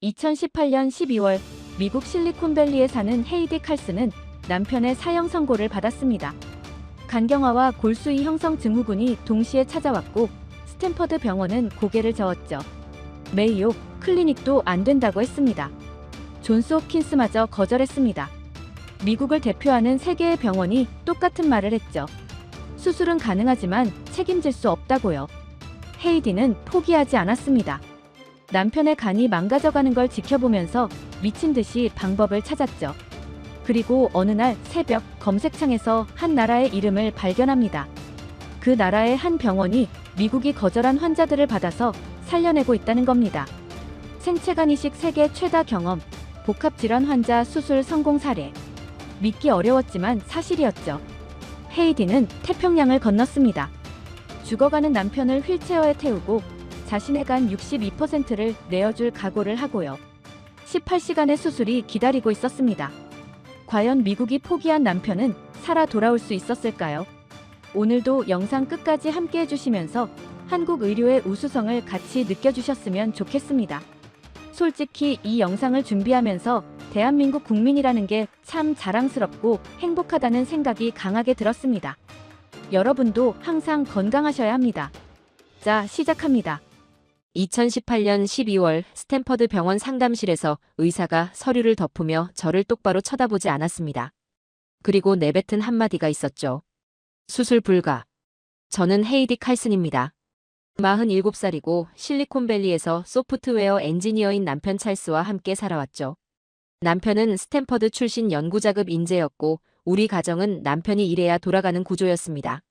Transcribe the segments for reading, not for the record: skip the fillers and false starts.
2018년 12월 미국 실리콘밸리에 사는 헤이디 칼슨은 남편의 사형 선고를 받았습니다. 간경화와 골수이 형성 증후군이 동시에 찾아왔고 스탠퍼드 병원은 고개를 저었죠. 메이오 클리닉도 안 된다고 했습니다. 존스 홉킨스마저 거절했습니다. 미국을 대표하는 세 개의 병원이 똑같은 말을 했죠. 수술은 가능하지만 책임질 수 없다고요. 헤이디는 포기하지 않았습니다. 남편의 간이 망가져가는 걸 지켜보면서 미친 듯이 방법을 찾았죠. 그리고 어느 날 새벽 검색창에서 한 나라의 이름을 발견합니다. 그 나라의 한 병원이 미국이 거절한 환자들을 받아서 살려내고 있다는 겁니다. 생체간 이식 세계 최다 경험, 복합질환 환자 수술 성공 사례. 믿기 어려웠지만 사실이었죠. 헤이디는 태평양을 건넜습니다. 죽어가는 남편을 휠체어에 태우고 자신의 간 62%를 내어줄 각오를 하고요. 18시간의 수술이 기다리고 있었습니다. 과연 미국이 포기한 남편은 살아 돌아올 수 있었을까요? 오늘도 영상 끝까지 함께 해주시면서 한국 의료의 우수성을 같이 느껴주셨으면 좋겠습니다. 솔직히 이 영상을 준비하면서 대한민국 국민이라는 게 참 자랑스럽고 행복하다는 생각이 강하게 들었습니다. 여러분도 항상 건강하셔야 합니다. 자, 시작합니다. 2018년 12월 스탠퍼드 병원 상담실에서 의사가 서류를 덮으며 저를 똑바로 쳐다보지 않았습니다. 그리고 내뱉은 한마디가 있었죠. 수술 불가. 저는 헤이디 칼슨입니다. 47살이고 실리콘밸리에서 소프트웨어 엔지니어인 남편 찰스와 함께 살아왔죠. 남편은 스탠퍼드 출신 연구자급 인재였고 우리 가정은 남편이 일해야 돌아가는 구조였습니다.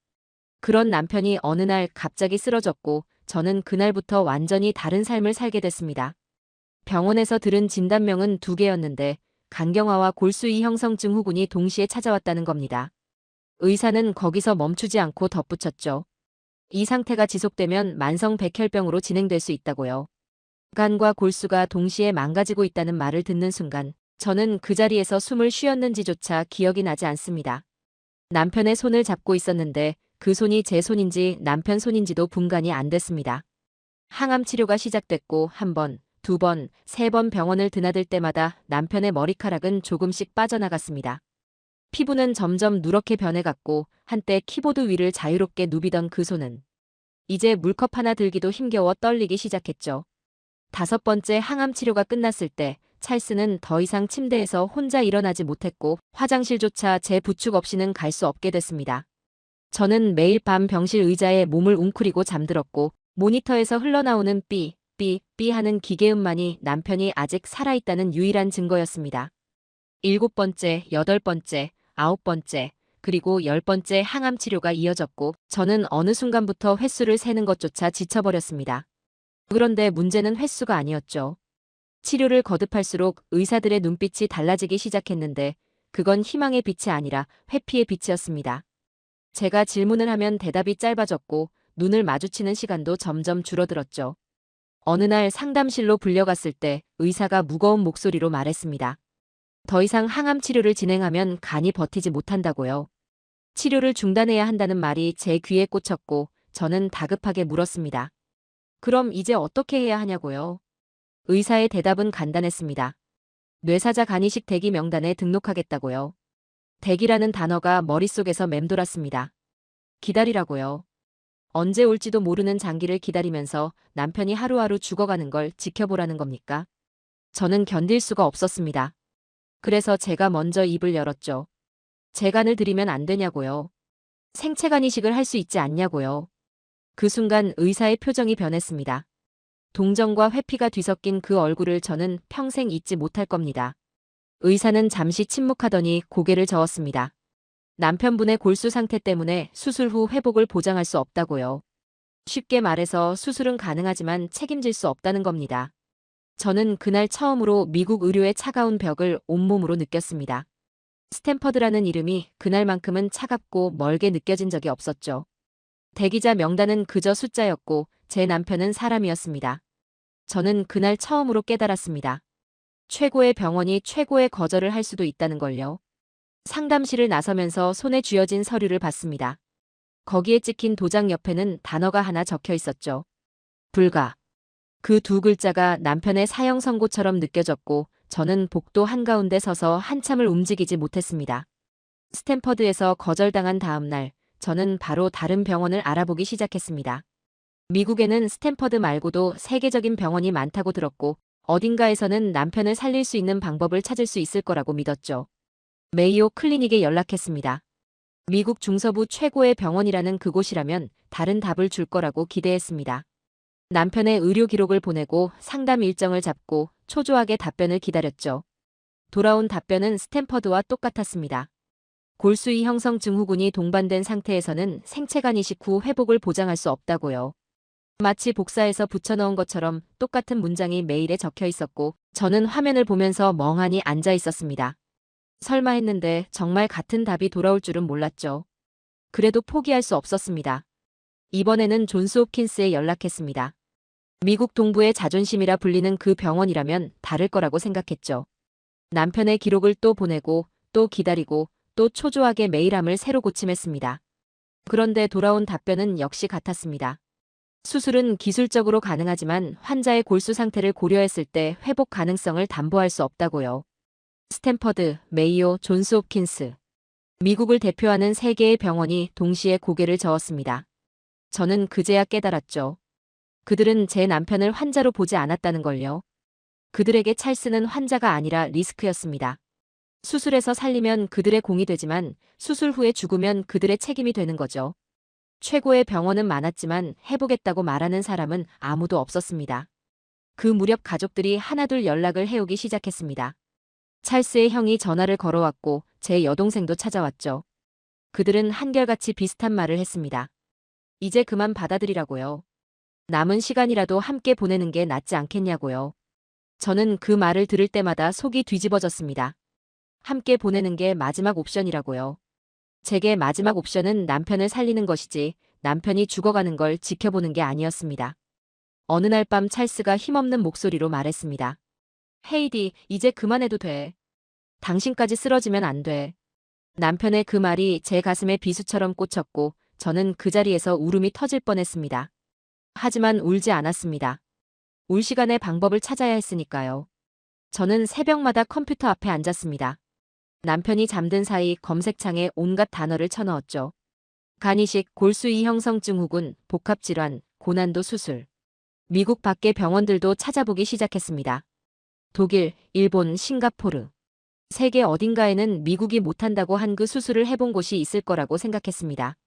그런 남편이 어느 날 갑자기 쓰러졌고 저는 그날부터 완전히 다른 삶을 살게 됐습니다. 병원에서 들은 진단명은 2개였는데 간경화와 골수이 형성 증후군이 동시에 찾아왔다는 겁니다. 의사는 거기서 멈추지 않고 덧붙였죠. 이 상태가 지속되면 만성 백혈병으로 진행될 수 있다고요. 간과 골수가 동시에 망가지고 있다는 말을 듣는 순간 저는 그 자리에서 숨을 쉬었는지조차 기억이 나지 않습니다. 남편의 손을 잡고 있었는데 그 손이 제 손인지 남편 손인지도 분간이 안 됐습니다. 항암 치료가 시작됐고 1번, 2번, 3번 병원을 드나들 때마다 남편의 머리카락은 조금씩 빠져나갔습니다. 피부는 점점 누렇게 변해갔고 한때 키보드 위를 자유롭게 누비던 그 손은 이제 물컵 하나 들기도 힘겨워 떨리기 시작했죠. 5번째 항암 치료가 끝났을 때 찰스는 더 이상 침대에서 혼자 일어나지 못했고 화장실조차 제 부축 없이는 갈 수 없게 됐습니다. 저는 매일 밤 병실 의자에 몸을 웅크리고 잠들었고 모니터에서 흘러나오는 삐, 삐, 삐 하는 기계음만이 남편이 아직 살아있다는 유일한 증거였습니다. 7번째, 8번째, 9번째, 그리고 10번째 항암 치료가 이어졌고 저는 어느 순간부터 횟수를 세는 것조차 지쳐버렸습니다. 그런데 문제는 횟수가 아니었죠. 치료를 거듭할수록 의사들의 눈빛이 달라지기 시작했는데 그건 희망의 빛이 아니라 회피의 빛이었습니다. 제가 질문을 하면 대답이 짧아졌고 눈을 마주치는 시간도 점점 줄어들었죠. 어느 날 상담실로 불려갔을 때 의사가 무거운 목소리로 말했습니다. 더 이상 항암 치료를 진행하면 간이 버티지 못한다고요. 치료를 중단해야 한다는 말이 제 귀에 꽂혔고 저는 다급하게 물었습니다. 그럼 이제 어떻게 해야 하냐고요? 의사의 대답은 간단했습니다. 뇌사자 간이식 대기 명단에 등록하겠다고요. 대기라는 단어가 머릿속에서 맴돌았습니다. 기다리라고요. 언제 올지도 모르는 장기를 기다리면서 남편이 하루하루 죽어가는 걸 지켜보라는 겁니까? 저는 견딜 수가 없었습니다. 그래서 제가 먼저 입을 열었죠. 제 간을 드리면 안 되냐고요. 생체간 이식을 할 수 있지 않냐고요. 그 순간 의사의 표정이 변했습니다. 동정과 회피가 뒤섞인 그 얼굴을 저는 평생 잊지 못할 겁니다. 의사는 잠시 침묵하더니 고개를 저었습니다. 남편분의 골수 상태 때문에 수술 후 회복을 보장할 수 없다고요. 쉽게 말해서 수술은 가능하지만 책임질 수 없다는 겁니다. 저는 그날 처음으로 미국 의료의 차가운 벽을 온몸으로 느꼈습니다. 스탠퍼드라는 이름이 그날만큼은 차갑고 멀게 느껴진 적이 없었죠. 대기자 명단은 그저 숫자였고 제 남편은 사람이었습니다. 저는 그날 처음으로 깨달았습니다. 최고의 병원이 최고의 거절을 할 수도 있다는 걸요. 상담실을 나서면서 손에 쥐어진 서류를 봤습니다. 거기에 찍힌 도장 옆에는 단어가 하나 적혀 있었죠. 불가. 그 두 글자가 남편의 사형 선고처럼 느껴졌고 저는 복도 한가운데 서서 한참을 움직이지 못했습니다. 스탠퍼드에서 거절당한 다음 날 저는 바로 다른 병원을 알아보기 시작했습니다. 미국에는 스탠퍼드 말고도 세계적인 병원이 많다고 들었고 어딘가에서는 남편을 살릴 수 있는 방법을 찾을 수 있을 거라고 믿었죠. 메이오 클리닉에 연락했습니다. 미국 중서부 최고의 병원이라는 그곳이라면 다른 답을 줄 거라고 기대했습니다. 남편의 의료 기록을 보내고 상담 일정을 잡고 초조하게 답변을 기다렸죠. 돌아온 답변은 스탠퍼드와 똑같았습니다. 골수이 형성 증후군이 동반된 상태에서는 생체간 이식 후 회복을 보장할 수 없다고요. 마치 복사해서 붙여넣은 것처럼 똑같은 문장이 메일에 적혀 있었고 저는 화면을 보면서 멍하니 앉아 있었습니다. 설마 했는데 정말 같은 답이 돌아올 줄은 몰랐죠. 그래도 포기할 수 없었습니다. 이번에는 존스 홉킨스에 연락했습니다. 미국 동부의 자존심이라 불리는 그 병원이라면 다를 거라고 생각했죠. 남편의 기록을 또 보내고 또 기다리고 또 초조하게 메일함을 새로 고침했습니다. 그런데 돌아온 답변은 역시 같았습니다. 수술은 기술적으로 가능하지만 환자의 골수 상태를 고려했을 때 회복 가능성을 담보할 수 없다고요. 스탠퍼드, 메이오, 존스 홉킨스. 미국을 대표하는 세 개의 병원이 동시에 고개를 저었습니다. 저는 그제야 깨달았죠. 그들은 제 남편을 환자로 보지 않았다는 걸요. 그들에게 찰스는 환자가 아니라 리스크였습니다. 수술에서 살리면 그들의 공이 되지만 수술 후에 죽으면 그들의 책임이 되는 거죠. 최고의 병원은 많았지만 해보겠다고 말하는 사람은 아무도 없었습니다. 그 무렵 가족들이 하나둘 연락을 해오기 시작했습니다. 찰스의 형이 전화를 걸어왔고 제 여동생도 찾아왔죠. 그들은 한결같이 비슷한 말을 했습니다. 이제 그만 받아들이라고요. 남은 시간이라도 함께 보내는 게 낫지 않겠냐고요. 저는 그 말을 들을 때마다 속이 뒤집어졌습니다. 함께 보내는 게 마지막 옵션이라고요. 제게 마지막 옵션은 남편을 살리는 것이지 남편이 죽어가는 걸 지켜보는 게 아니었습니다. 어느 날 밤 찰스가 힘없는 목소리로 말했습니다. 헤이디, 이제 그만해도 돼. 당신까지 쓰러지면 안 돼. 남편의 그 말이 제 가슴에 비수처럼 꽂혔고 저는 그 자리에서 울음이 터질 뻔했습니다. 하지만 울지 않았습니다. 울 시간에 방법을 찾아야 했으니까요. 저는 새벽마다 컴퓨터 앞에 앉았습니다. 남편이 잠든 사이 검색창에 온갖 단어를 쳐넣었죠. 간이식, 골수이 형성 증후군, 복합질환, 고난도 수술. 미국 밖의 병원들도 찾아보기 시작했습니다. 독일, 일본, 싱가포르. 세계 어딘가에는 미국이 못한다고 한 그 수술을 해본 곳이 있을 거라고 생각했습니다.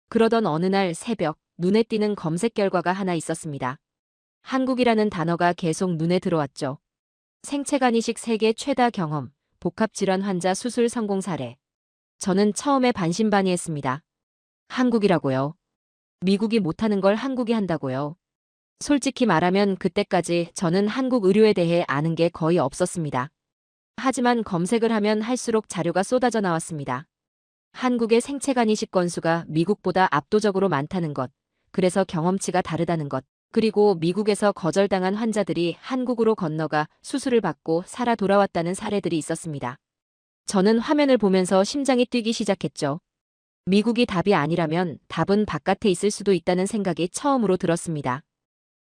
그러던 어느 날 새벽, 눈에 띄는 검색 결과가 하나 있었습니다. 한국이라는 단어가 계속 눈에 들어왔죠. 생체간 이식 세계 최다 경험, 복합질환 환자 수술 성공 사례. 저는 처음에 반신반의했습니다. 한국이라고요. 미국이 못하는 걸 한국이 한다고요. 솔직히 말하면 그때까지 저는 한국 의료에 대해 아는 게 거의 없었습니다. 하지만 검색을 하면 할수록 자료가 쏟아져 나왔습니다. 한국의 생체간 이식 건수가 미국보다 압도적으로 많다는 것, 그래서 경험치가 다르다는 것, 그리고 미국에서 거절당한 환자들이 한국으로 건너가 수술을 받고 살아 돌아왔다는 사례들이 있었습니다. 저는 화면을 보면서 심장이 뛰기 시작했죠. 미국이 답이 아니라면 답은 바깥에 있을 수도 있다는 생각이 처음으로 들었습니다.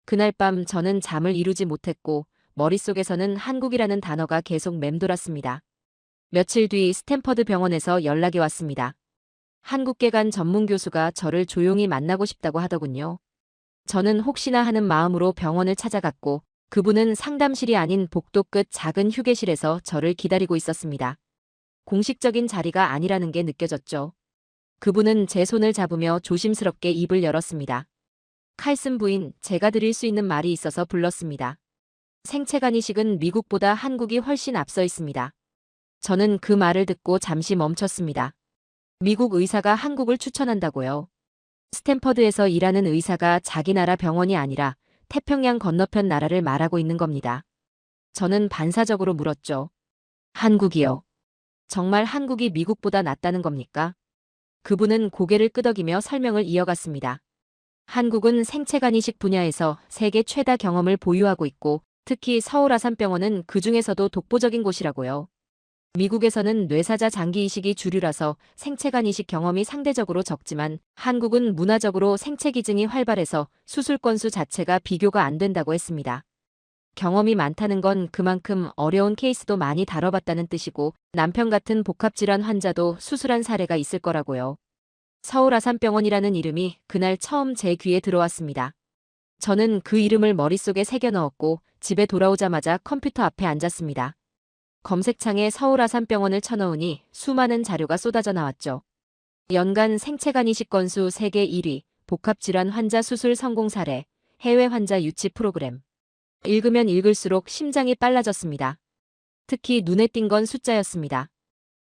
그날 밤 저는 잠을 이루지 못했고 머릿속에서는 한국이라는 단어가 계속 맴돌았습니다. 며칠 뒤 스탠퍼드 병원에서 연락이 왔습니다. 한국계관 전문 교수가 저를 조용히 만나고 싶다고 하더군요. 저는 혹시나 하는 마음으로 병원을 찾아갔고 그분은 상담실이 아닌 복도 끝 작은 휴게실에서 저를 기다리고 있었습니다. 공식적인 자리가 아니라는 게 느껴졌죠. 그분은 제 손을 잡으며 조심스럽게 입을 열었습니다. 칼슨 부인, 제가 드릴 수 있는 말이 있어서 불렀습니다. 생체간 이식은 미국보다 한국이 훨씬 앞서 있습니다. 저는 그 말을 듣고 잠시 멈췄습니다. 미국 의사가 한국을 추천한다고요. 스탠퍼드에서 일하는 의사가 자기 나라 병원이 아니라 태평양 건너편 나라를 말하고 있는 겁니다. 저는 반사적으로 물었죠. 한국이요. 정말 한국이 미국보다 낫다는 겁니까? 그분은 고개를 끄덕이며 설명을 이어갔습니다. 한국은 생체간 이식 분야에서 세계 최다 경험을 보유하고 있고 특히 서울 아산병원은 그 중에서도 독보적인 곳이라고요. 미국에서는 뇌사자 장기 이식이 주류라서 생체간 이식 경험이 상대적으로 적지만 한국은 문화적으로 생체 기증이 활발해서 수술 건수 자체가 비교가 안 된다고 했습니다. 경험이 많다는 건 그만큼 어려운 케이스도 많이 다뤄봤다는 뜻이고 남편 같은 복합질환 환자도 수술한 사례가 있을 거라고요. 서울아산병원이라는 이름이 그날 처음 제 귀에 들어왔습니다. 저는 그 이름을 머릿속에 새겨 넣었고 집에 돌아오자마자 컴퓨터 앞에 앉았습니다. 검색창에 서울아산병원을 쳐넣으니 수많은 자료가 쏟아져 나왔죠. 연간 생체간 이식 건수 세계 1위, 복합질환 환자 수술 성공 사례, 해외 환자 유치 프로그램. 읽으면 읽을수록 심장이 빨라졌습니다. 특히 눈에 띈 건 숫자였습니다.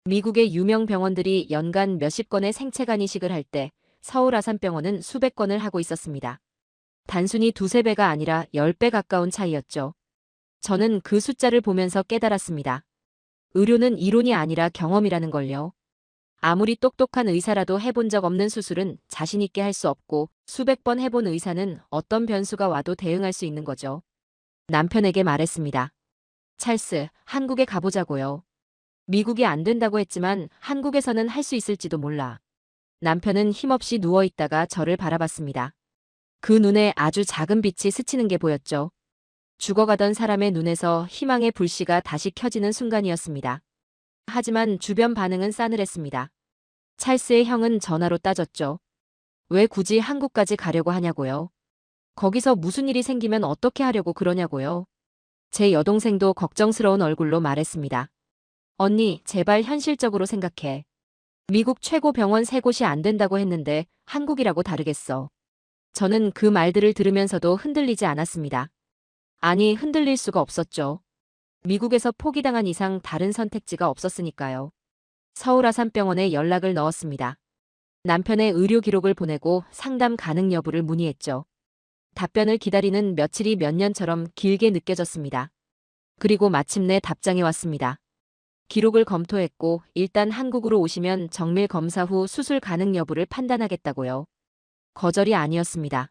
미국의 유명 병원들이 연간 몇십 건의 생체간 이식을 할 때 서울아산병원은 수백 건을 하고 있었습니다. 단순히 두세 배가 아니라 10배 가까운 차이였죠. 저는 그 숫자를 보면서 깨달았습니다. 의료는 이론이 아니라 경험이라는 걸요. 아무리 똑똑한 의사라도 해본 적 없는 수술은 자신 있게 할 수 없고 수백 번 해본 의사는 어떤 변수가 와도 대응할 수 있는 거죠. 남편에게 말했습니다. 찰스, 한국에 가보자고요. 미국이 안 된다고 했지만 한국에서는 할 수 있을지도 몰라. 남편은 힘없이 누워있다가 저를 바라봤습니다. 그 눈에 아주 작은 빛이 스치는 게 보였죠. 죽어가던 사람의 눈에서 희망의 불씨가 다시 켜지는 순간이었습니다. 하지만 주변 반응은 싸늘했습니다. 찰스의 형은 전화로 따졌죠. 왜 굳이 한국까지 가려고 하냐고요. 거기서 무슨 일이 생기면 어떻게 하려고 그러냐고요. 제 여동생도 걱정스러운 얼굴로 말했습니다. 언니, 제발 현실적으로 생각해. 미국 최고 병원 세 곳이 안 된다고 했는데 한국이라고 다르겠어. 저는 그 말들을 들으면서도 흔들리지 않았습니다. 아니, 흔들릴 수가 없었죠. 미국에서 포기당한 이상 다른 선택지가 없었으니까요. 서울아산병원에 연락을 넣었습니다. 남편의 의료 기록을 보내고 상담 가능 여부를 문의했죠. 답변을 기다리는 며칠이 몇 년처럼 길게 느껴졌습니다. 그리고 마침내 답장이 왔습니다. 기록을 검토했고 일단 한국으로 오시면 정밀 검사 후 수술 가능 여부를 판단하겠다고요. 거절이 아니었습니다.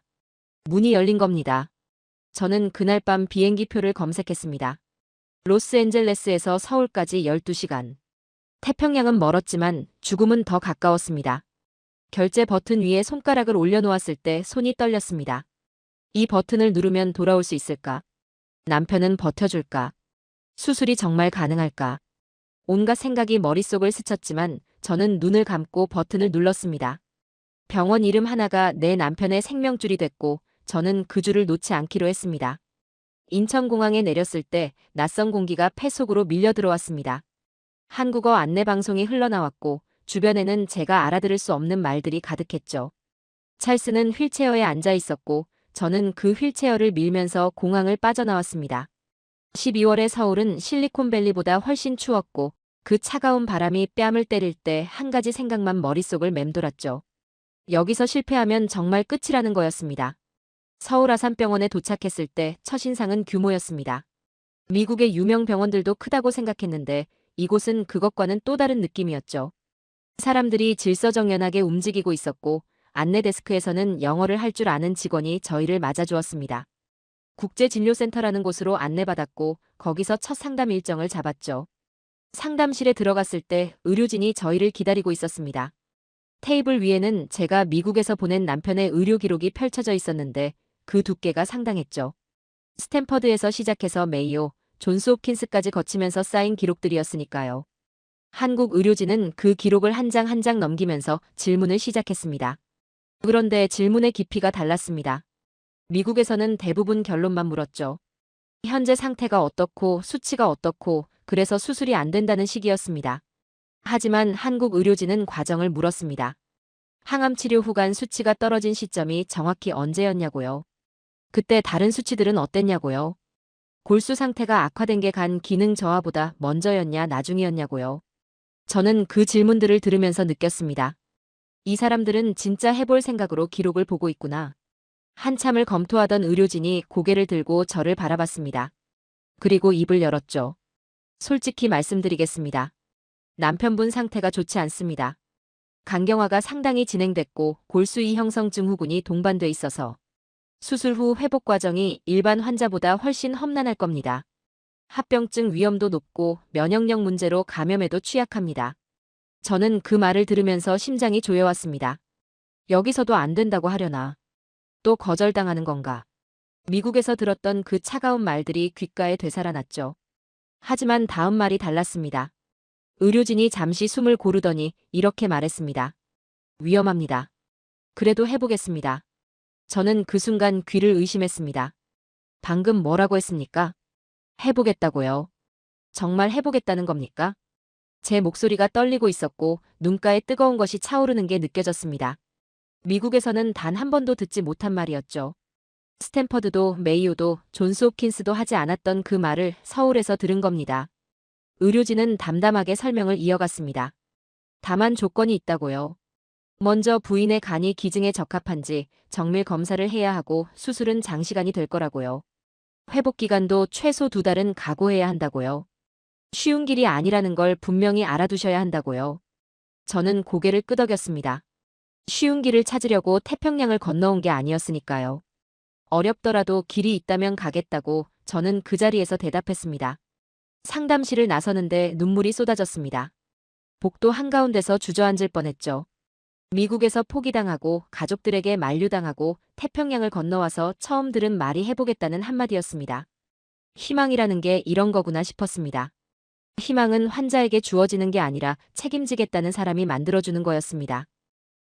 문이 열린 겁니다. 저는 그날 밤 비행기표를 검색했습니다. 로스앤젤레스에서 서울까지 12시간. 태평양은 멀었지만 죽음은 더 가까웠습니다. 결제 버튼 위에 손가락을 올려놓았을 때 손이 떨렸습니다. 이 버튼을 누르면 돌아올 수 있을까? 남편은 버텨줄까? 수술이 정말 가능할까? 온갖 생각이 머릿속을 스쳤지만 저는 눈을 감고 버튼을 눌렀습니다. 병원 이름 하나가 내 남편의 생명줄이 됐고 저는 그 줄을 놓지 않기로 했습니다. 인천공항에 내렸을 때 낯선 공기가 폐 속으로 밀려 들어왔습니다. 한국어 안내방송이 흘러나왔고 주변에는 제가 알아들을 수 없는 말들이 가득했죠. 찰스는 휠체어에 앉아 있었고 저는 그 휠체어를 밀면서 공항을 빠져나왔습니다. 12월의 서울은 실리콘밸리보다 훨씬 추웠고 그 차가운 바람이 뺨을 때릴 때 한 가지 생각만 머릿속을 맴돌았죠. 여기서 실패하면 정말 끝이라는 거였습니다. 서울아산병원에 도착했을 때 첫인상은 규모였습니다. 미국의 유명 병원들도 크다고 생각했는데 이곳은 그것과는 또 다른 느낌이었죠. 사람들이 질서정연하게 움직이고 있었고 안내 데스크에서는 영어를 할 줄 아는 직원이 저희를 맞아주었습니다. 국제진료센터라는 곳으로 안내받았고 거기서 첫 상담 일정을 잡았죠. 상담실에 들어갔을 때 의료진이 저희를 기다리고 있었습니다. 테이블 위에는 제가 미국에서 보낸 남편의 의료 기록이 펼쳐져 있었는데 그 두께가 상당했죠. 스탠퍼드에서 시작해서 메이오, 존스홉킨스까지 거치면서 쌓인 기록들이었으니까요. 한국 의료진은 그 기록을 한 장 한 장 넘기면서 질문을 시작했습니다. 그런데 질문의 깊이가 달랐습니다. 미국에서는 대부분 결론만 물었죠. 현재 상태가 어떻고 수치가 어떻고 그래서 수술이 안 된다는 식이었습니다. 하지만 한국 의료진은 과정을 물었습니다. 항암 치료 후간 수치가 떨어진 시점이 정확히 언제였냐고요. 그때 다른 수치들은 어땠냐고요. 골수 상태가 악화된 게 간 기능 저하보다 먼저였냐 나중이었냐고요. 저는 그 질문들을 들으면서 느꼈습니다. 이 사람들은 진짜 해볼 생각으로 기록을 보고 있구나. 한참을 검토하던 의료진이 고개를 들고 저를 바라봤습니다. 그리고 입을 열었죠. 솔직히 말씀드리겠습니다. 남편분 상태가 좋지 않습니다. 간경화가 상당히 진행됐고 골수 이형성 증후군이 동반돼 있어서 수술 후 회복 과정이 일반 환자보다 훨씬 험난할 겁니다. 합병증 위험도 높고 면역력 문제로 감염에도 취약합니다. 저는 그 말을 들으면서 심장이 조여왔습니다. 여기서도 안 된다고 하려나. 또 거절당하는 건가. 미국에서 들었던 그 차가운 말들이 귓가에 되살아났죠. 하지만 다음 말이 달랐습니다. 의료진이 잠시 숨을 고르더니 이렇게 말했습니다. 위험합니다. 그래도 해보겠습니다. 저는 그 순간 귀를 의심했습니다. 방금 뭐라고 했습니까? 해보겠다고요. 정말 해보겠다는 겁니까? 제 목소리가 떨리고 있었고 눈가에 뜨거운 것이 차오르는 게 느껴졌습니다. 미국에서는 단 한 번도 듣지 못한 말이었죠. 스탠퍼드도 메이오도 존스 홉킨스도 하지 않았던 그 말을 서울에서 들은 겁니다. 의료진은 담담하게 설명을 이어갔습니다. 다만 조건이 있다고요. 먼저 부인의 간이 기증에 적합한지 정밀 검사를 해야 하고 수술은 장시간이 될 거라고요. 회복 기간도 최소 2달은 각오해야 한다고요. 쉬운 길이 아니라는 걸 분명히 알아두셔야 한다고요. 저는 고개를 끄덕였습니다. 쉬운 길을 찾으려고 태평양을 건너온 게 아니었으니까요. 어렵더라도 길이 있다면 가겠다고 저는 그 자리에서 대답했습니다. 상담실을 나서는데 눈물이 쏟아졌습니다. 복도 한가운데서 주저앉을 뻔했죠. 미국에서 포기당하고 가족들에게 만류당하고 태평양을 건너와서 처음 들은 말이 해보겠다는 한마디였습니다. 희망이라는 게 이런 거구나 싶었습니다. 희망은 환자에게 주어지는 게 아니라 책임지겠다는 사람이 만들어주는 거였습니다.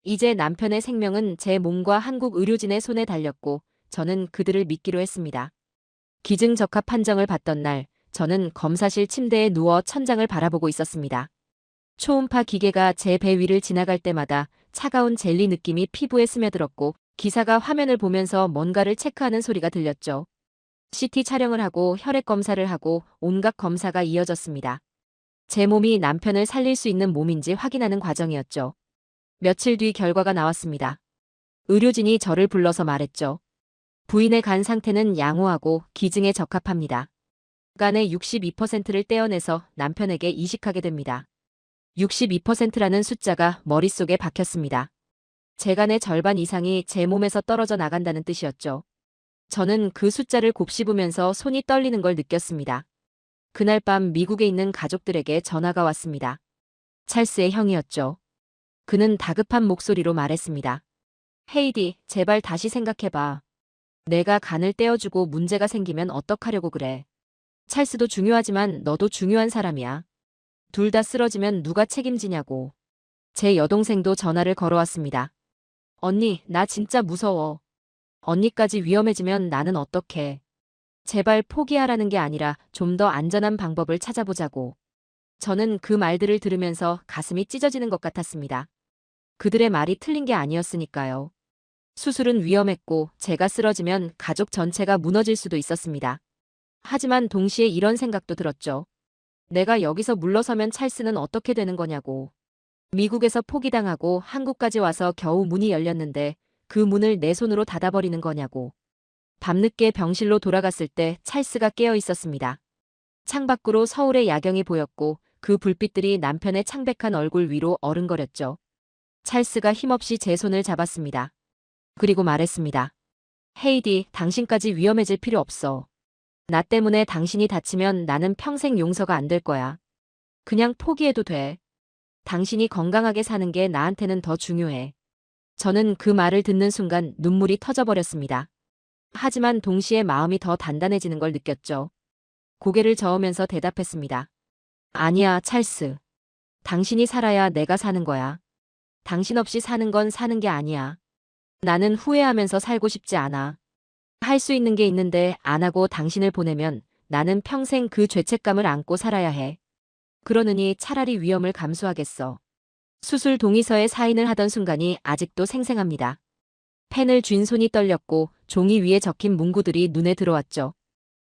이제 남편의 생명은 제 몸과 한국 의료진의 손에 달렸고 저는 그들을 믿기로 했습니다. 기증적합 판정을 받던 날 저는 검사실 침대에 누워 천장을 바라보고 있었습니다. 초음파 기계가 제 배 위를 지나갈 때마다 차가운 젤리 느낌이 피부에 스며들었고 기사가 화면을 보면서 뭔가를 체크하는 소리가 들렸죠. CT 촬영을 하고 혈액 검사를 하고 온갖 검사가 이어졌습니다. 제 몸이 남편을 살릴 수 있는 몸인지 확인하는 과정이었죠. 며칠 뒤 결과가 나왔습니다. 의료진이 저를 불러서 말했죠. 부인의 간 상태는 양호하고 기증에 적합합니다. 간의 62%를 떼어내서 남편에게 이식하게 됩니다. 62%라는 숫자가 머릿속에 박혔습니다. 제 간의 절반 이상이 제 몸에서 떨어져 나간다는 뜻이었죠. 저는 그 숫자를 곱씹으면서 손이 떨리는 걸 느꼈습니다. 그날 밤 미국에 있는 가족들에게 전화가 왔습니다. 찰스의 형이었죠. 그는 다급한 목소리로 말했습니다. 헤이디, 제발 다시 생각해봐. 내가 간을 떼어주고 문제가 생기면 어떡하려고 그래. 찰스도 중요하지만 너도 중요한 사람이야. 둘 다 쓰러지면 누가 책임지냐고. 제 여동생도 전화를 걸어왔습니다. 언니, 나 진짜 무서워. 언니까지 위험해지면 나는 어떡해. 제발 포기하라는 게 아니라 좀 더 안전한 방법을 찾아보자고. 저는 그 말들을 들으면서 가슴이 찢어지는 것 같았습니다. 그들의 말이 틀린 게 아니었으니까요. 수술은 위험했고 제가 쓰러지면 가족 전체가 무너질 수도 있었습니다. 하지만 동시에 이런 생각도 들었죠. 내가 여기서 물러서면 찰스는 어떻게 되는 거냐고. 미국에서 포기당하고 한국까지 와서 겨우 문이 열렸는데 그 문을 내 손으로 닫아버리는 거냐고. 밤늦게 병실로 돌아갔을 때 찰스가 깨어 있었습니다. 창밖으로 서울의 야경이 보였고 그 불빛들이 남편의 창백한 얼굴 위로 어른거렸죠. 찰스가 힘없이 제 손을 잡았습니다. 그리고 말했습니다. 헤이디, 당신까지 위험해질 필요 없어. 나 때문에 당신이 다치면 나는 평생 용서가 안 될 거야. 그냥 포기해도 돼. 당신이 건강하게 사는 게 나한테는 더 중요해. 저는 그 말을 듣는 순간 눈물이 터져버렸습니다. 하지만 동시에 마음이 더 단단해지는 걸 느꼈죠. 고개를 저으면서 대답했습니다. 아니야, 찰스. 당신이 살아야 내가 사는 거야. 당신 없이 사는 건 사는 게 아니야. 나는 후회하면서 살고 싶지 않아. 할 수 있는 게 있는데 안 하고 당신을 보내면 나는 평생 그 죄책감을 안고 살아야 해. 그러느니 차라리 위험을 감수하겠어. 수술 동의서에 사인을 하던 순간이 아직도 생생합니다. 펜을 쥔 손이 떨렸고 종이 위에 적힌 문구들이 눈에 들어왔죠.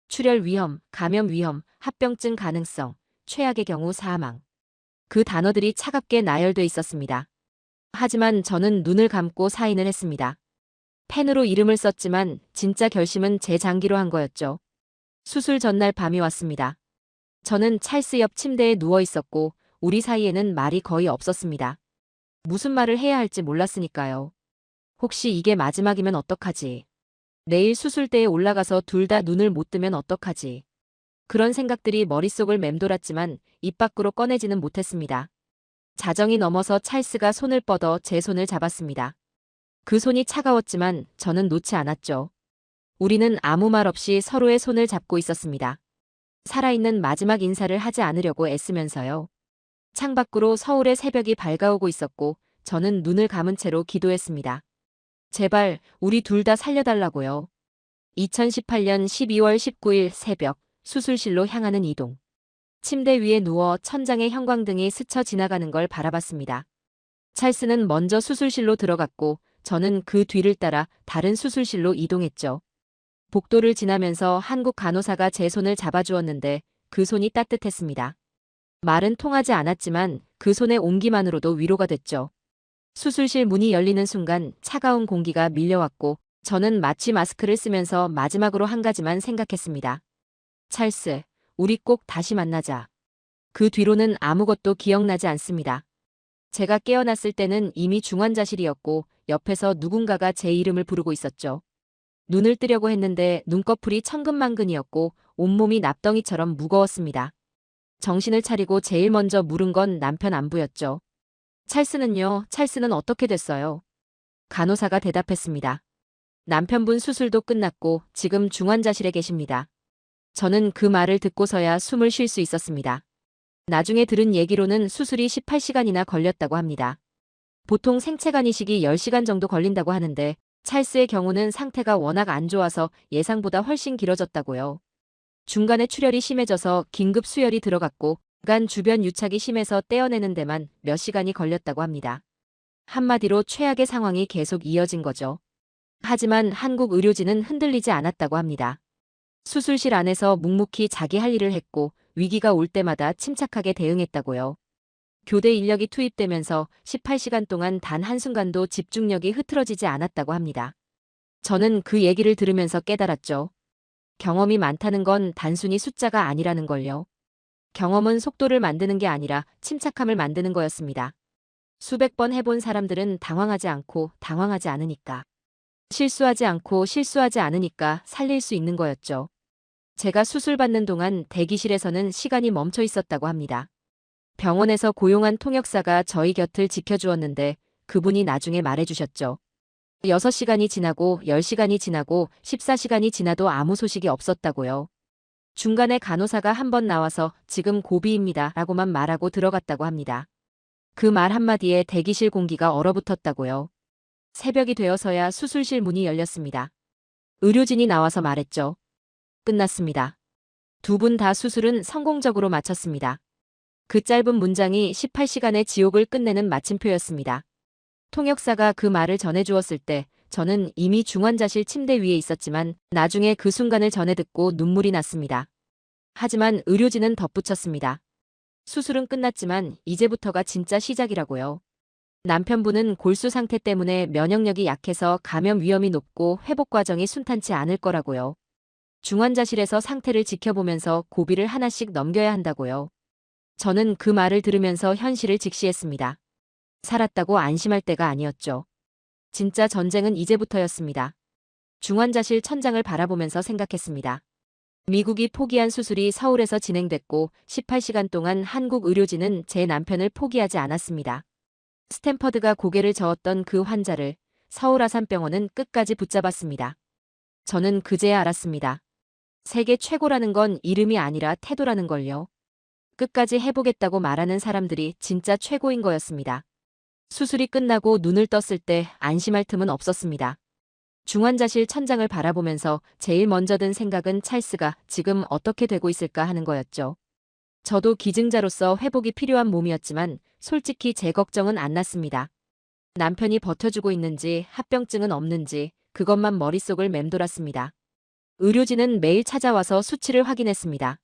출혈 위험, 감염 위험, 합병증 가능성, 최악의 경우 사망. 그 단어들이 차갑게 나열돼 있었습니다. 하지만 저는 눈을 감고 사인을 했습니다. 펜으로 이름을 썼지만 진짜 결심은 제 장기로 한 거였죠. 수술 전날 밤이 왔습니다. 저는 찰스 옆 침대에 누워 있었고 우리 사이에는 말이 거의 없었습니다. 무슨 말을 해야 할지 몰랐으니까요. 혹시 이게 마지막이면 어떡하지? 내일 수술대에 올라가서 둘 다 눈을 못 뜨면 어떡하지? 그런 생각들이 머릿속을 맴돌았지만 입 밖으로 꺼내지는 못했습니다. 자정이 넘어서 찰스가 손을 뻗어 제 손을 잡았습니다. 그 손이 차가웠지만 저는 놓지 않았죠. 우리는 아무 말 없이 서로의 손을 잡고 있었습니다. 살아있는 마지막 인사를 하지 않으려고 애쓰면서요. 창밖으로 서울의 새벽이 밝아오고 있었고 저는 눈을 감은 채로 기도했습니다. 제발 우리 둘 다 살려달라고요. 2018년 12월 19일 새벽 수술실로 향하는 이동. 침대 위에 누워 천장에 형광등이 스쳐 지나가는 걸 바라봤습니다. 찰스는 먼저 수술실로 들어갔고 저는 그 뒤를 따라 다른 수술실로 이동했죠. 복도를 지나면서 한국 간호사가 제 손을 잡아주었는데 그 손이 따뜻했습니다. 말은 통하지 않았지만 그 손의 온기만으로도 위로가 됐죠. 수술실 문이 열리는 순간 차가운 공기가 밀려왔고 저는 마취 마스크를 쓰면서 마지막으로 한 가지만 생각했습니다. 찰스, 우리 꼭 다시 만나자. 그 뒤로는 아무것도 기억나지 않습니다. 제가 깨어났을 때는 이미 중환자실이었고 옆에서 누군가가 제 이름을 부르고 있었죠. 눈을 뜨려고 했는데 눈꺼풀이 천근만근이었고 온몸이 납덩이처럼 무거웠습니다. 정신을 차리고 제일 먼저 물은 건 남편 안부였죠. 찰스는요? 찰스는 어떻게 됐어요? 간호사가 대답했습니다. 남편분 수술도 끝났고 지금 중환자실에 계십니다. 저는 그 말을 듣고서야 숨을 쉴 수 있었습니다. 나중에 들은 얘기로는 수술이 18시간이나 걸렸다고 합니다. 보통 생체간 이식이 10시간 정도 걸린다고 하는데 찰스의 경우는 상태가 워낙 안 좋아서 예상보다 훨씬 길어졌다고요. 중간에 출혈이 심해져서 긴급 수혈이 들어갔고 간 주변 유착이 심해서 떼어내는 데만 몇 시간이 걸렸다고 합니다. 한마디로 최악의 상황이 계속 이어진 거죠. 하지만 한국 의료진은 흔들리지 않았다고 합니다. 수술실 안에서 묵묵히 자기 할 일을 했고 위기가 올 때마다 침착하게 대응했다고요. 교대 인력이 투입되면서 18시간 동안 단 한순간도 집중력이 흐트러지지 않았다고 합니다. 저는 그 얘기를 들으면서 깨달았죠. 경험이 많다는 건 단순히 숫자가 아니라는 걸요. 경험은 속도를 만드는 게 아니라 침착함을 만드는 거였습니다. 수백 번 해본 사람들은 당황하지 않으니까. 실수하지 않으니까 살릴 수 있는 거였죠. 제가 수술받는 동안 대기실에서는 시간이 멈춰 있었다고 합니다. 병원에서 고용한 통역사가 저희 곁을 지켜주었는데 그분이 나중에 말해주셨죠. 6시간이 지나고 10시간이 지나고 14시간이 지나도 아무 소식이 없었다고요. 중간에 간호사가 한 번 나와서 지금 고비입니다 라고만 말하고 들어갔다고 합니다. 그 말 한마디에 대기실 공기가 얼어붙었다고요. 새벽이 되어서야 수술실 문이 열렸습니다. 의료진이 나와서 말했죠. 끝났습니다. 두 분 다 수술은 성공적으로 마쳤습니다. 그 짧은 문장이 18시간의 지옥을 끝내는 마침표였습니다. 통역사가 그 말을 전해주었을 때 저는 이미 중환자실 침대 위에 있었지만 나중에 그 순간을 전해 듣고 눈물이 났습니다. 하지만 의료진은 덧붙였습니다. 수술은 끝났지만 이제부터가 진짜 시작이라고요. 남편분은 골수 상태 때문에 면역력이 약해서 감염 위험이 높고 회복 과정이 순탄치 않을 거라고요. 중환자실에서 상태를 지켜보면서 고비를 하나씩 넘겨야 한다고요. 저는 그 말을 들으면서 현실을 직시했습니다. 살았다고 안심할 때가 아니었죠. 진짜 전쟁은 이제부터였습니다. 중환자실 천장을 바라보면서 생각했습니다. 미국이 포기한 수술이 서울에서 진행됐고 18시간 동안 한국 의료진은 제 남편을 포기하지 않았습니다. 스탠퍼드가 고개를 저었던 그 환자를 서울 아산병원은 끝까지 붙잡았습니다. 저는 그제야 알았습니다. 세계 최고라는 건 이름이 아니라 태도라는 걸요. 끝까지 해보겠다고 말하는 사람들이 진짜 최고인 거였습니다. 수술이 끝나고 눈을 떴을 때 안심할 틈은 없었습니다. 중환자실 천장을 바라보면서 제일 먼저 든 생각은 찰스가 지금 어떻게 되고 있을까 하는 거였죠. 저도 기증자로서 회복이 필요한 몸이었지만 솔직히 제 걱정은 안 났습니다. 남편이 버텨주고 있는지 합병증은 없는지 그것만 머릿속을 맴돌았습니다. 의료진은 매일 찾아와서 수치를 확인했습니다.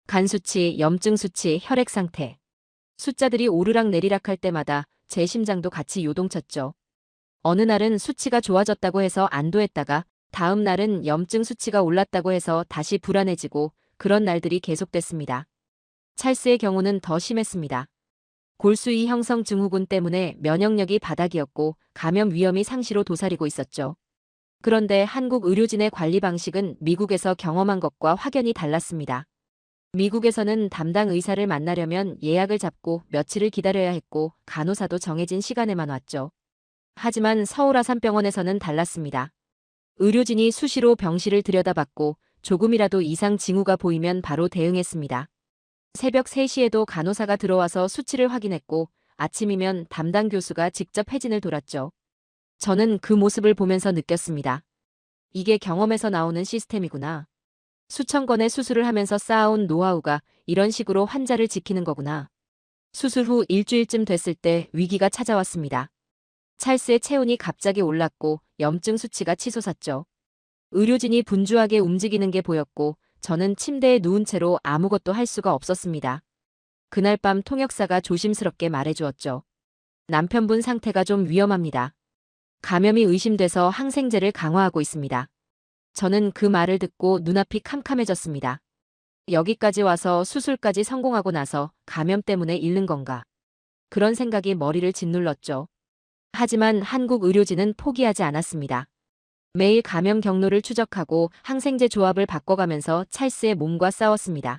간 수치, 염증 수치, 혈액 상태. 숫자들이 오르락 내리락 할 때마다 제 심장도 같이 요동쳤죠. 어느 날은 수치가 좋아졌다고 해서 안도했다가 다음 날은 염증 수치가 올랐다고 해서 다시 불안해지고 그런 날들이 계속됐습니다. 찰스의 경우는 더 심했습니다. 골수2 형성 증후군 때문에 면역력이 바닥이었고 감염 위험이 상시로 도사리고 있었죠. 그런데 한국 의료진의 관리 방식은 미국에서 경험한 것과 확연히 달랐습니다. 미국에서는 담당 의사를 만나려면 예약을 잡고 며칠을 기다려야 했고 간호사도 정해진 시간에만 왔죠. 하지만 서울 아산병원에서는 달랐습니다. 의료진이 수시로 병실을 들여다봤고 조금이라도 이상 징후가 보이면 바로 대응했습니다. 새벽 3시에도 간호사가 들어와서 수치를 확인했고 아침이면 담당 교수가 직접 회진을 돌았죠. 저는 그 모습을 보면서 느꼈습니다. 이게 경험에서 나오는 시스템이구나. 수천 건의 수술을 하면서 쌓아온 노하우가 이런 식으로 환자를 지키는 거구나. 수술 후 일주일쯤 됐을 때 위기가 찾아왔습니다. 찰스의 체온이 갑자기 올랐고 염증 수치가 치솟았죠. 의료진이 분주하게 움직이는 게 보였고 저는 침대에 누운 채로 아무것도 할 수가 없었습니다. 그날 밤 통역사가 조심스럽게 말해주었죠. 남편분 상태가 좀 위험합니다. 감염이 의심돼서 항생제를 강화하고 있습니다. 저는 그 말을 듣고 눈앞이 캄캄해졌습니다. 여기까지 와서 수술까지 성공하고 나서 감염 때문에 잃는 건가? 그런 생각이 머리를 짓눌렀죠. 하지만 한국 의료진은 포기하지 않았습니다. 매일 감염 경로를 추적하고 항생제 조합을 바꿔가면서 찰스의 몸과 싸웠습니다.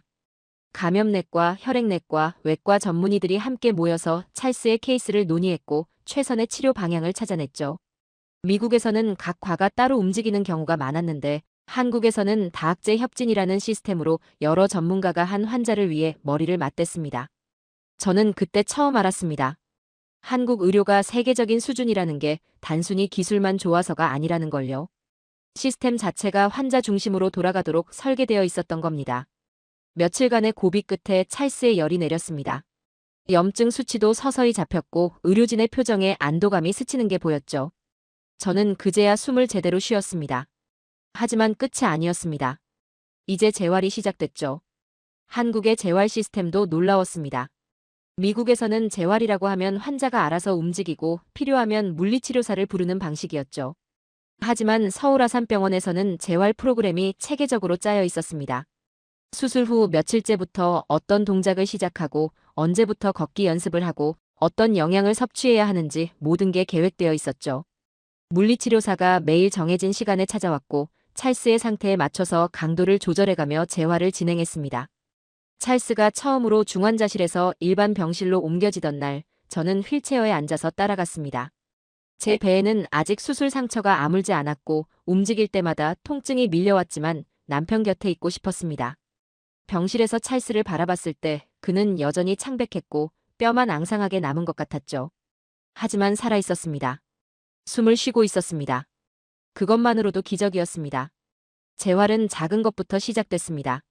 감염내과, 혈액내과, 외과 전문의들이 함께 모여서 찰스의 케이스를 논의했고 최선의 치료 방향을 찾아냈죠. 미국에서는 각 과가 따로 움직이는 경우가 많았는데 한국에서는 다학제 협진이라는 시스템으로 여러 전문가가 한 환자를 위해 머리를 맞댔습니다. 저는 그때 처음 알았습니다. 한국 의료가 세계적인 수준이라는 게 단순히 기술만 좋아서가 아니라는 걸요. 시스템 자체가 환자 중심으로 돌아가도록 설계되어 있었던 겁니다. 며칠간의 고비 끝에 찰스의 열이 내렸습니다. 염증 수치도 서서히 잡혔고 의료진의 표정에 안도감이 스치는 게 보였죠. 저는 그제야 숨을 제대로 쉬었습니다. 하지만 끝이 아니었습니다. 이제 재활이 시작됐죠. 한국의 재활 시스템도 놀라웠습니다. 미국에서는 재활이라고 하면 환자가 알아서 움직이고 필요하면 물리치료사를 부르는 방식이었죠. 하지만 서울 아산병원에서는 재활 프로그램이 체계적으로 짜여 있었습니다. 수술 후 며칠째부터 어떤 동작을 시작하고 언제부터 걷기 연습을 하고 어떤 영양을 섭취해야 하는지 모든 게 계획되어 있었죠. 물리치료사가 매일 정해진 시간에 찾아왔고 찰스의 상태에 맞춰서 강도를 조절해가며 재활을 진행했습니다. 찰스가 처음으로 중환자실에서 일반 병실로 옮겨지던 날, 저는 휠체어에 앉아서 따라갔습니다. 제 배에는 아직 수술 상처가 아물지 않았고 움직일 때마다 통증이 밀려왔지만 남편 곁에 있고 싶었습니다. 병실에서 찰스를 바라봤을 때 그는 여전히 창백했고 뼈만 앙상하게 남은 것 같았죠. 하지만 살아있었습니다. 숨을 쉬고 있었습니다. 그것만으로도 기적이었습니다. 재활은 작은 것부터 시작됐습니다.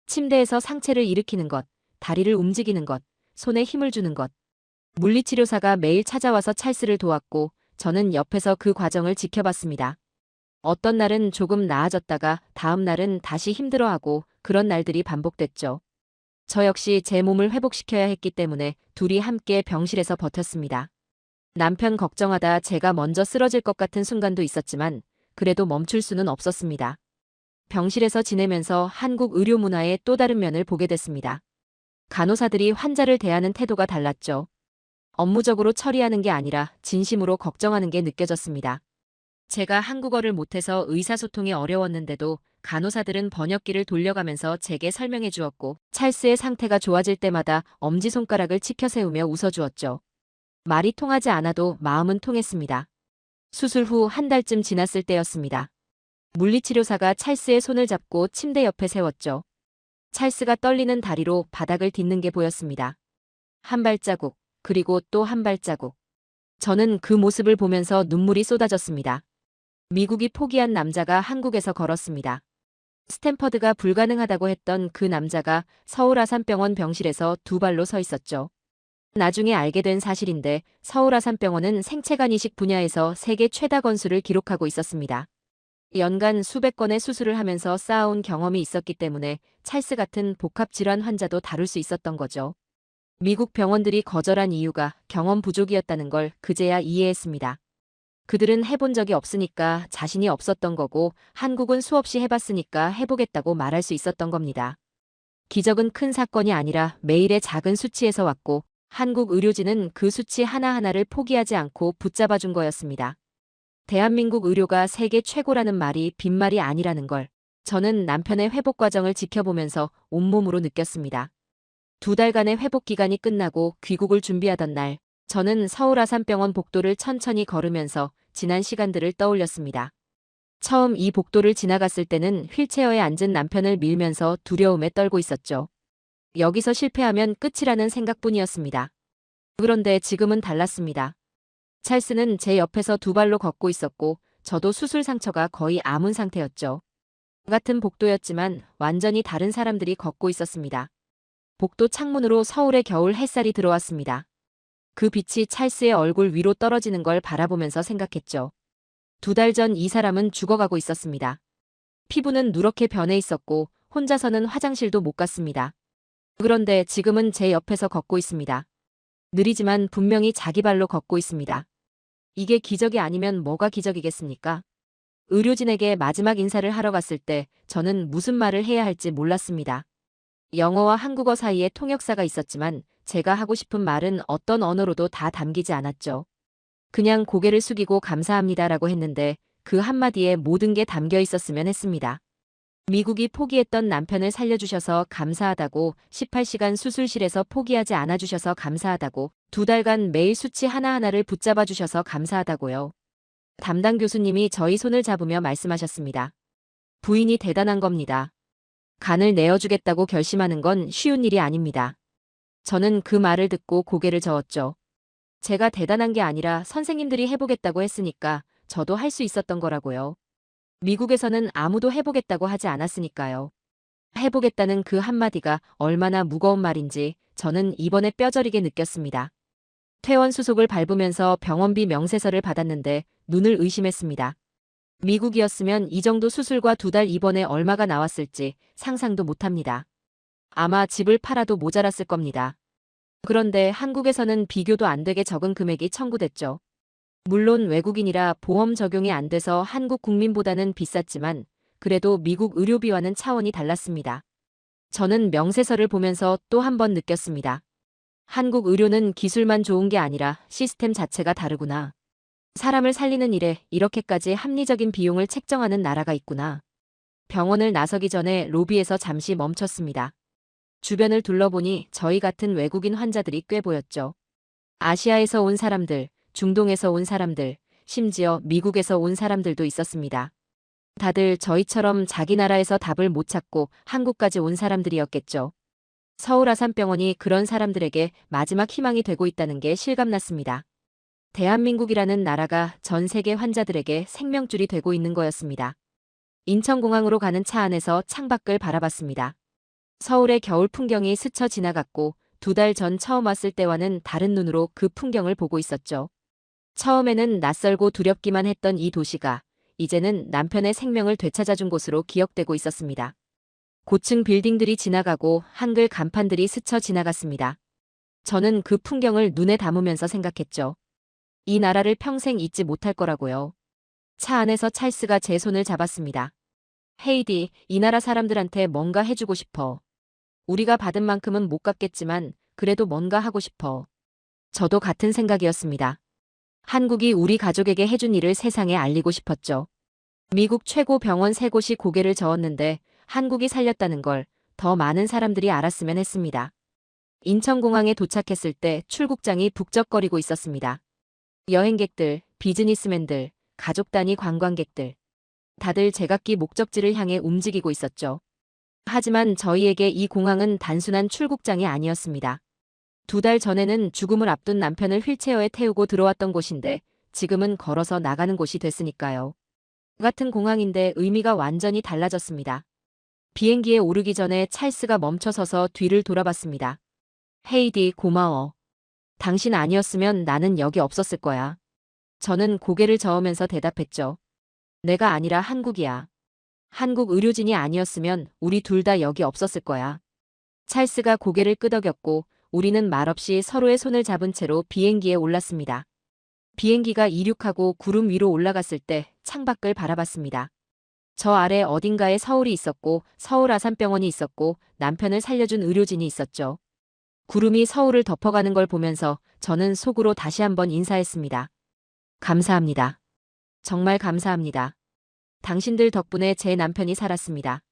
침대에서 상체를 일으키는 것, 다리를 움직이는 것, 손에 힘을 주는 것. 물리치료사가 매일 찾아와서 찰스를 도왔고 저는 옆에서 그 과정을 지켜봤습니다. 어떤 날은 조금 나아졌다가 다음 날은 다시 힘들어하고 그런 날들이 반복됐죠. 저 역시 제 몸을 회복시켜야 했기 때문에 둘이 함께 병실에서 버텼습니다. 남편 걱정하다 제가 먼저 쓰러질 것 같은 순간도 있었지만 그래도 멈출 수는 없었습니다. 병실에서 지내면서 한국 의료 문화의 또 다른 면을 보게 됐습니다. 간호사들이 환자를 대하는 태도가 달랐죠. 업무적으로 처리하는 게 아니라 진심으로 걱정하는 게 느껴졌습니다. 제가 한국어를 못해서 의사소통이 어려웠는데도 간호사들은 번역기를 돌려가면서 제게 설명해 주었고 찰스의 상태가 좋아질 때마다 엄지손가락을 치켜 세우며 웃어주었죠. 말이 통하지 않아도 마음은 통했습니다. 수술 후 한 달쯤 지났을 때였습니다. 물리치료사가 찰스의 손을 잡고 침대 옆에 세웠죠. 찰스가 떨리는 다리로 바닥을 딛는 게 보였습니다. 한 발자국, 그리고 또 한 발자국. 저는 그 모습을 보면서 눈물이 쏟아졌습니다. 미국이 포기한 남자가 한국에서 걸었습니다. 스탠퍼드가 불가능하다고 했던 그 남자가 서울 아산병원 병실에서 두 발로 서 있었죠. 나중에 알게 된 사실인데 서울 아산병원은 생체간 이식 분야에서 세계 최다 건수를 기록하고 있었습니다. 연간 수백 건의 수술을 하면서 쌓아온 경험이 있었기 때문에 찰스 같은 복합질환 환자도 다룰 수 있었던 거죠. 미국 병원들이 거절한 이유가 경험 부족이었다는 걸 그제야 이해했습니다. 그들은 해본 적이 없으니까 자신이 없었던 거고 한국은 수없이 해봤으니까 해보겠다고 말할 수 있었던 겁니다. 기적은 큰 사건이 아니라 매일의 작은 수치에서 왔고 한국 의료진은 그 수치 하나하나를 포기하지 않고 붙잡아준 거였습니다. 대한민국 의료가 세계 최고라는 말이 빈말이 아니라는 걸 저는 남편의 회복 과정을 지켜보면서 온몸으로 느꼈습니다. 2달간의 회복 기간이 끝나고 귀국을 준비하던 날, 저는 서울 아산병원 복도를 천천히 걸으면서 지난 시간들을 떠올렸습니다. 처음 이 복도를 지나갔을 때는 휠체어에 앉은 남편을 밀면서 두려움에 떨고 있었죠. 여기서 실패하면 끝이라는 생각뿐이었습니다. 그런데 지금은 달랐습니다. 찰스는 제 옆에서 2발로 걷고 있었고 저도 수술 상처가 거의 아문 상태였죠. 같은 복도였지만 완전히 다른 사람들이 걷고 있었습니다. 복도 창문으로 서울의 겨울 햇살이 들어왔습니다. 그 빛이 찰스의 얼굴 위로 떨어지는 걸 바라보면서 생각했죠. 2달 전 이 사람은 죽어가고 있었습니다. 피부는 누렇게 변해 있었고 혼자서는 화장실도 못 갔습니다. 그런데 지금은 제 옆에서 걷고 있습니다. 느리지만 분명히 자기 발로 걷고 있습니다. 이게 기적이 아니면 뭐가 기적이겠습니까? 의료진에게 마지막 인사를 하러 갔을 때 저는 무슨 말을 해야 할지 몰랐습니다. 영어와 한국어 사이에 통역사가 있었지만 제가 하고 싶은 말은 어떤 언어로도 다 담기지 않았죠. 그냥 고개를 숙이고 감사합니다라고 했는데 그 한마디에 모든 게 담겨 있었으면 했습니다. 미국이 포기했던 남편을 살려주셔서 감사하다고, 18시간 수술실에서 포기하지 않아주셔서 감사하다고, 2달간 매일 수치 하나하나를 붙잡아 주셔서 감사하다고요. 담당 교수님이 저희 손을 잡으며 말씀하셨습니다. 부인이 대단한 겁니다. 간을 내어주겠다고 결심하는 건 쉬운 일이 아닙니다. 저는 그 말을 듣고 고개를 저었죠. 제가 대단한 게 아니라 선생님들이 해보겠다고 했으니까 저도 할 수 있었던 거라고요. 미국에서는 아무도 해보겠다고 하지 않았으니까요. 해보겠다는 그 한마디가 얼마나 무거운 말인지 저는 이번에 뼈저리게 느꼈습니다. 퇴원 수속을 밟으면서 병원비 명세서를 받았는데 눈을 의심했습니다. 미국이었으면 이 정도 수술과 2달 입원에 얼마가 나왔을지 상상도 못합니다. 아마 집을 팔아도 모자랐을 겁니다. 그런데 한국에서는 비교도 안 되게 적은 금액이 청구됐죠. 물론 외국인이라 보험 적용이 안 돼서 한국 국민보다는 비쌌지만 그래도 미국 의료비와는 차원이 달랐습니다. 저는 명세서를 보면서 또 한 번 느꼈습니다. 한국 의료는 기술만 좋은 게 아니라 시스템 자체가 다르구나. 사람을 살리는 일에 이렇게까지 합리적인 비용을 책정하는 나라가 있구나. 병원을 나서기 전에 로비에서 잠시 멈췄습니다. 주변을 둘러보니 저희 같은 외국인 환자들이 꽤 보였죠. 아시아에서 온 사람들, 중동에서 온 사람들, 심지어 미국에서 온 사람들도 있었습니다. 다들 저희처럼 자기 나라에서 답을 못 찾고 한국까지 온 사람들이었겠죠. 서울 아산병원이 그런 사람들에게 마지막 희망이 되고 있다는 게 실감났습니다. 대한민국이라는 나라가 전 세계 환자들에게 생명줄이 되고 있는 거였습니다. 인천공항으로 가는 차 안에서 창밖을 바라봤습니다. 서울의 겨울 풍경이 스쳐 지나갔고 2달 전 처음 왔을 때와는 다른 눈으로 그 풍경을 보고 있었죠. 처음에는 낯설고 두렵기만 했던 이 도시가 이제는 남편의 생명을 되찾아준 곳으로 기억되고 있었습니다. 고층 빌딩들이 지나가고 한글 간판들이 스쳐 지나갔습니다. 저는 그 풍경을 눈에 담으면서 생각했죠. 이 나라를 평생 잊지 못할 거라고요. 차 안에서 찰스가 제 손을 잡았습니다. 헤이디, 이 나라 사람들한테 뭔가 해주고 싶어. 우리가 받은 만큼은 못 갚겠지만 그래도 뭔가 하고 싶어. 저도 같은 생각이었습니다. 한국이 우리 가족에게 해준 일을 세상에 알리고 싶었죠. 미국 최고 병원 3곳이 고개를 저었는데 한국이 살렸다는 걸 더 많은 사람들이 알았으면 했습니다. 인천공항에 도착했을 때 출국장이 북적거리고 있었습니다. 여행객들, 비즈니스맨들, 가족 단위 관광객들. 다들 제각기 목적지를 향해 움직이고 있었죠. 하지만 저희에게 이 공항은 단순한 출국장이 아니었습니다. 2달 전에는 죽음을 앞둔 남편을 휠체어에 태우고 들어왔던 곳인데 지금은 걸어서 나가는 곳이 됐으니까요. 같은 공항인데 의미가 완전히 달라졌습니다. 비행기에 오르기 전에 찰스가 멈춰서서 뒤를 돌아봤습니다. 헤이디, 고마워. 당신 아니었으면 나는 여기 없었을 거야. 저는 고개를 저으면서 대답했죠. 내가 아니라 한국이야. 한국 의료진이 아니었으면 우리 둘 다 여기 없었을 거야. 찰스가 고개를 끄덕였고 우리는 말없이 서로의 손을 잡은 채로 비행기에 올랐습니다. 비행기가 이륙하고 구름 위로 올라갔을 때 창밖을 바라봤습니다. 저 아래 어딘가에 서울이 있었고 서울 아산병원이 있었고 남편을 살려준 의료진이 있었죠. 구름이 서울을 덮어가는 걸 보면서 저는 속으로 다시 한번 인사했습니다. 감사합니다. 정말 감사합니다. 당신들 덕분에 제 남편이 살았습니다.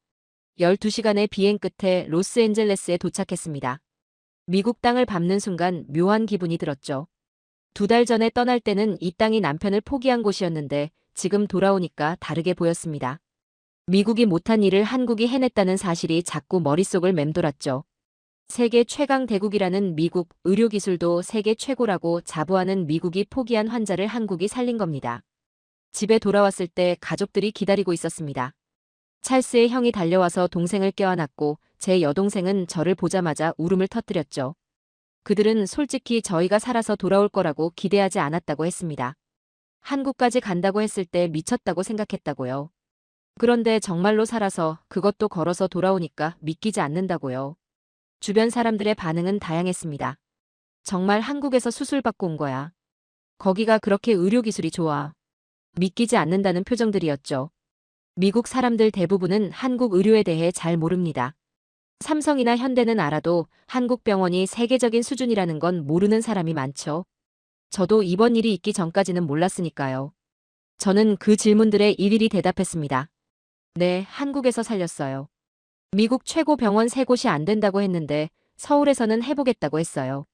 12시간의 비행 끝에 로스앤젤레스에 도착했습니다. 미국 땅을 밟는 순간 묘한 기분이 들었죠. 2달 전에 떠날 때는 이 땅이 남편을 포기한 곳이었는데 지금 돌아오니까 다르게 보였습니다. 미국이 못한 일을 한국이 해냈다는 사실이 자꾸 머릿속을 맴돌았죠. 세계 최강 대국이라는 미국, 의료기술도 세계 최고라고 자부하는 미국이 포기한 환자를 한국이 살린 겁니다. 집에 돌아왔을 때 가족들이 기다리고 있었습니다. 찰스의 형이 달려와서 동생을 껴안았고 제 여동생은 저를 보자마자 울음을 터뜨렸죠. 그들은 솔직히 저희가 살아서 돌아올 거라고 기대하지 않았다고 했습니다. 한국까지 간다고 했을 때 미쳤다고 생각했다고요. 그런데 정말로 살아서 그것도 걸어서 돌아오니까 믿기지 않는다고요. 주변 사람들의 반응은 다양했습니다. 정말 한국에서 수술받고 온 거야. 거기가 그렇게 의료기술이 좋아. 믿기지 않는다는 표정들이었죠. 미국 사람들 대부분은 한국 의료에 대해 잘 모릅니다. 삼성이나 현대는 알아도 한국 병원이 세계적인 수준이라는 건 모르는 사람이 많죠. 저도 이번 일이 있기 전까지는 몰랐으니까요. 저는 그 질문들에 일일이 대답했습니다. 네, 한국에서 살렸어요. 미국 최고 병원 3곳이 안 된다고 했는데 서울에서는 해보겠다고 했어요.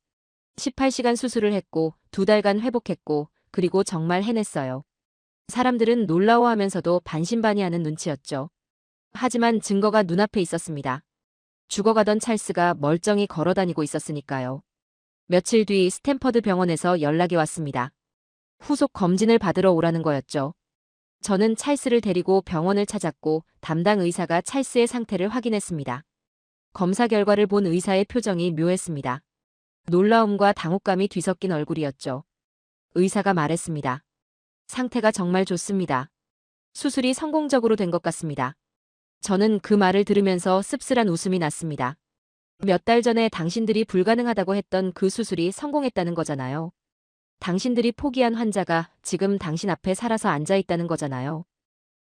18시간 수술을 했고 2달간 회복했고 그리고 정말 해냈어요. 사람들은 놀라워하면서도 반신반의하는 눈치였죠. 하지만 증거가 눈앞에 있었습니다. 죽어가던 찰스가 멀쩡히 걸어다니고 있었으니까요. 며칠 뒤 스탠퍼드 병원에서 연락이 왔습니다. 후속 검진을 받으러 오라는 거였죠. 저는 찰스를 데리고 병원을 찾았고 담당 의사가 찰스의 상태를 확인했습니다. 검사 결과를 본 의사의 표정이 묘했습니다. 놀라움과 당혹감이 뒤섞인 얼굴이었죠. 의사가 말했습니다. 상태가 정말 좋습니다. 수술이 성공적으로 된 것 같습니다. 저는 그 말을 들으면서 씁쓸한 웃음이 났습니다. 몇 달 전에 당신들이 불가능하다고 했던 그 수술이 성공했다는 거잖아요. 당신들이 포기한 환자가 지금 당신 앞에 살아서 앉아있다는 거잖아요.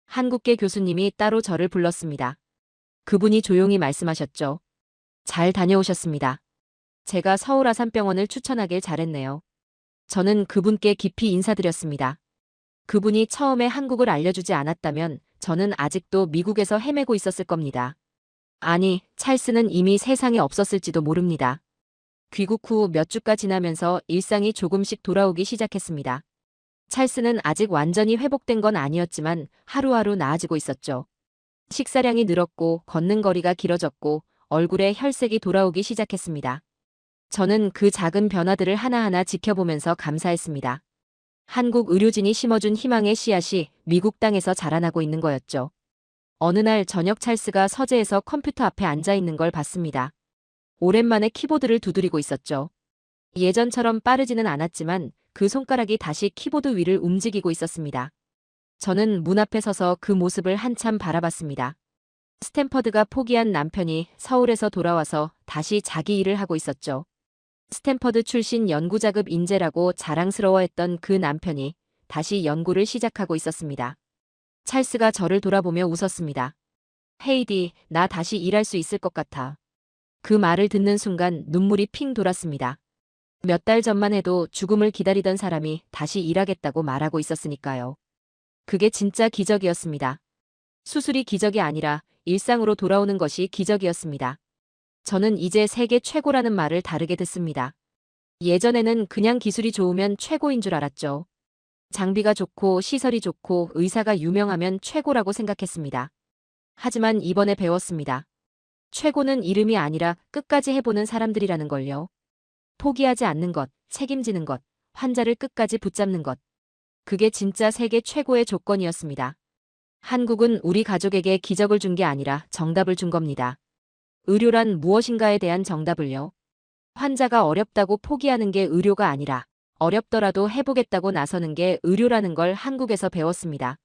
한국계 교수님이 따로 저를 불렀습니다. 그분이 조용히 말씀하셨죠. 잘 다녀오셨습니다. 제가 서울 아산병원을 추천하길 잘했네요. 저는 그분께 깊이 인사드렸습니다. 그분이 처음에 한국을 알려주지 않았다면 저는 아직도 미국에서 헤매고 있었을 겁니다. 아니, 찰스는 이미 세상에 없었을지도 모릅니다. 귀국 후 몇 주가 지나면서 일상이 조금씩 돌아오기 시작했습니다. 찰스는 아직 완전히 회복된 건 아니었지만 하루하루 나아지고 있었죠. 식사량이 늘었고 걷는 거리가 길어졌고 얼굴에 혈색이 돌아오기 시작했습니다. 저는 그 작은 변화들을 하나하나 지켜보면서 감사했습니다. 한국 의료진이 심어준 희망의 씨앗이 미국 땅에서 자라나고 있는 거였죠. 어느 날 저녁 찰스가 서재에서 컴퓨터 앞에 앉아 있는 걸 봤습니다. 오랜만에 키보드를 두드리고 있었죠. 예전처럼 빠르지는 않았지만 그 손가락이 다시 키보드 위를 움직이고 있었습니다. 저는 문 앞에 서서 그 모습을 한참 바라봤습니다. 스탠퍼드가 포기한 남편이 서울에서 돌아와서 다시 자기 일을 하고 있었죠. 스탠퍼드 출신 연구자급 인재라고 자랑스러워했던 그 남편이 다시 연구를 시작하고 있었습니다. 찰스가 저를 돌아보며 웃었습니다. 헤이디, 나 다시 일할 수 있을 것 같아. 그 말을 듣는 순간 눈물이 핑 돌았습니다. 몇 달 전만 해도 죽음을 기다리던 사람이 다시 일하겠다고 말하고 있었으니까요. 그게 진짜 기적이었습니다. 수술이 기적이 아니라 일상으로 돌아오는 것이 기적이었습니다. 저는 이제 세계 최고라는 말을 다르게 듣습니다. 예전에는 그냥 기술이 좋으면 최고인 줄 알았죠. 장비가 좋고 시설이 좋고 의사가 유명하면 최고라고 생각했습니다. 하지만 이번에 배웠습니다. 최고는 이름이 아니라 끝까지 해보는 사람들이라는 걸요. 포기하지 않는 것, 책임지는 것, 환자를 끝까지 붙잡는 것. 그게 진짜 세계 최고의 조건이었습니다. 한국은 우리 가족에게 기적을 준 게 아니라 정답을 준 겁니다. 의료란 무엇인가에 대한 정답을요. 환자가 어렵다고 포기하는 게 의료가 아니라 어렵더라도 해보겠다고 나서는 게 의료라는 걸 한국에서 배웠습니다.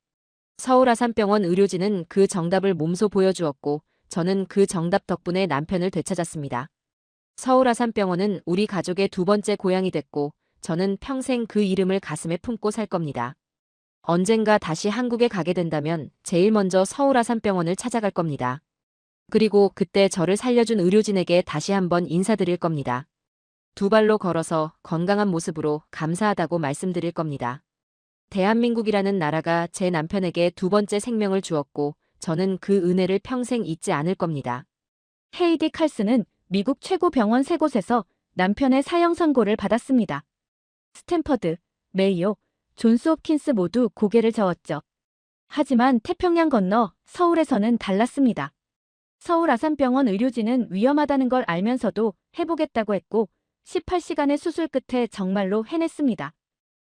서울 아산병원 의료진은 그 정답을 몸소 보여주었고 저는 그 정답 덕분에 남편을 되찾았습니다. 서울 아산병원은 우리 가족의 2번째 고향이 됐고 저는 평생 그 이름을 가슴에 품고 살 겁니다. 언젠가 다시 한국에 가게 된다면 제일 먼저 서울 아산병원을 찾아갈 겁니다. 그리고 그때 저를 살려준 의료진에게 다시 한번 인사드릴 겁니다. 2발로 걸어서 건강한 모습으로 감사하다고 말씀드릴 겁니다. 대한민국이라는 나라가 제 남편에게 두 번째 생명을 주었고, 저는 그 은혜를 평생 잊지 않을 겁니다. 헤이디 칼슨은 미국 최고 병원 세 곳에서 남편의 사형 선고를 받았습니다. 스탠퍼드, 메이오, 존스 홉킨스 모두 고개를 저었죠. 하지만 태평양 건너 서울에서는 달랐습니다. 서울 아산병원 의료진은 위험하다는 걸 알면서도 해보겠다고 했고 18시간의 수술 끝에 정말로 해냈습니다.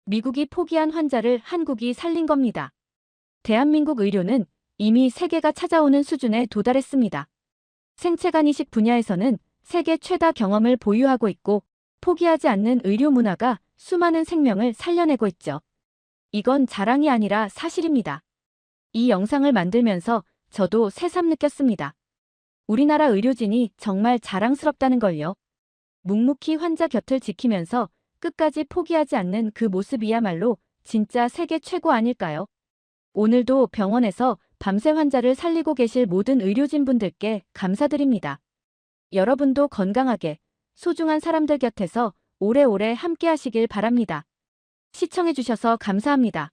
미국이 포기한 환자를 한국이 살린 겁니다. 대한민국 의료는 이미 세계가 찾아오는 수준에 도달했습니다. 생체간 이식 분야에서는 세계 최다 경험을 보유하고 있고 포기하지 않는 의료 문화가 수많은 생명을 살려내고 있죠. 이건 자랑이 아니라 사실입니다. 이 영상을 만들면서 저도 새삼 느꼈습니다. 우리나라 의료진이 정말 자랑스럽다는 걸요. 묵묵히 환자 곁을 지키면서 끝까지 포기하지 않는 그 모습이야말로 진짜 세계 최고 아닐까요? 오늘도 병원에서 밤새 환자를 살리고 계실 모든 의료진분들께 감사드립니다. 여러분도 건강하게 소중한 사람들 곁에서 오래오래 함께 하시길 바랍니다. 시청해주셔서 감사합니다.